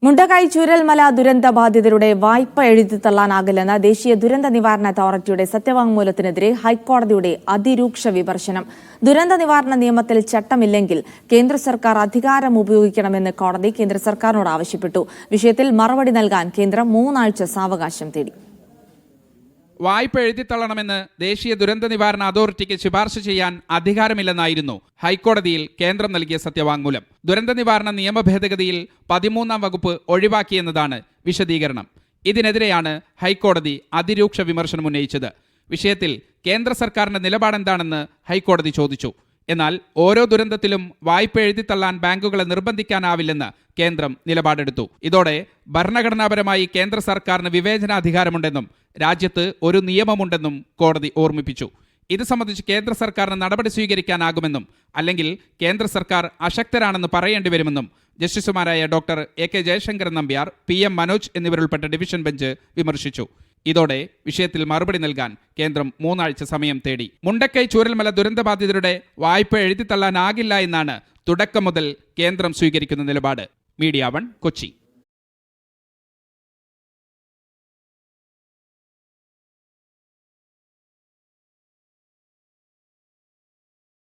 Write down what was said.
മുണ്ടക്കൈ ചൂരൽമല ദുരന്ത ബാധിതരുടെ വായ്പ എഴുതിത്തള്ളാനാകില്ലെന്ന ദേശീയ ദുരന്ത നിവാരണ അതോറിറ്റിയുടെ സത്യവാങ്മൂലത്തിനെതിരെ ഹൈക്കോടതിയുടെ അതിരൂക്ഷ വിമർശനം. ദുരന്ത നിവാരണ നിയമത്തിൽ ചട്ടമില്ലെങ്കിൽ കേന്ദ്ര സർക്കാർ അധികാരം ഉപയോഗിക്കണമെന്ന് കോടതി കേന്ദ്ര സർക്കാരിനോട് ആവശ്യപ്പെട്ടു. വിഷയത്തിൽ മറുപടി നൽകാൻ കേന്ദ്രം 3 ആഴ്ച സാവകാശം തേടി. വായ്പ എഴുതിത്തള്ളണമെന്ന് ദേശീയ ദുരന്ത നിവാരണ അതോറിറ്റിക്ക് ശുപാർശ ചെയ്യാൻ അധികാരമില്ലെന്നായിരുന്നു ഹൈക്കോടതിയിൽ കേന്ദ്രം നൽകിയ സത്യവാങ്മൂലം. ദുരന്ത നിവാരണ നിയമ ഭേദഗതിയിൽ 13-ാം വകുപ്പ് ഒഴിവാക്കിയെന്നതാണ് വിശദീകരണം. ഇതിനെതിരെയാണ് ഹൈക്കോടതി അതിരൂക്ഷ വിമർശനം ഉന്നയിച്ചത്. വിഷയത്തിൽ കേന്ദ്ര സർക്കാരിന്റെ നിലപാടെന്താണെന്ന് ഹൈക്കോടതി ചോദിച്ചു. എന്നാൽ ഓരോ ദുരന്തത്തിലും വായ്പ എഴുതിത്തള്ളാൻ ബാങ്കുകളെ നിർബന്ധിക്കാനാവില്ലെന്ന് കേന്ദ്രം നിലപാടെടുത്തു. ഇതോടെ ഭരണഘടനാപരമായി കേന്ദ്ര സർക്കാരിന് വിവേചനാധികാരമുണ്ടെന്നും രാജ്യത്ത് ഒരു നിയമമുണ്ടെന്നും കോടതി ഓർമ്മിപ്പിച്ചു. ഇത് സംബന്ധിച്ച് കേന്ദ്ര സർക്കാരിന് നടപടി സ്വീകരിക്കാനാകുമെന്നും അല്ലെങ്കിൽ കേന്ദ്ര സർക്കാർ അശക്തരാണെന്ന് പറയേണ്ടി വരുമെന്നും ജസ്റ്റിസുമാരായ doctor AK Jayasankaran Nambiar, PM Manoj എന്നിവരുൾപ്പെട്ട ഡിവിഷൻ ബെഞ്ച് വിമർശിച്ചു. ഇതോടെ വിഷയത്തിൽ മറുപടി നൽകാൻ കേന്ദ്രം 3 ആഴ്ച സമയം തേടി. മുണ്ടക്കൈ ചൂരൽമല ദുരന്തബാധിതരുടെ വായ്പ എഴുതിത്തള്ളാനാകില്ല എന്നാണ് തുടക്കം മുതൽ കേന്ദ്രം സ്വീകരിക്കുന്ന നിലപാട്. മീഡിയ 1 കൊച്ചി.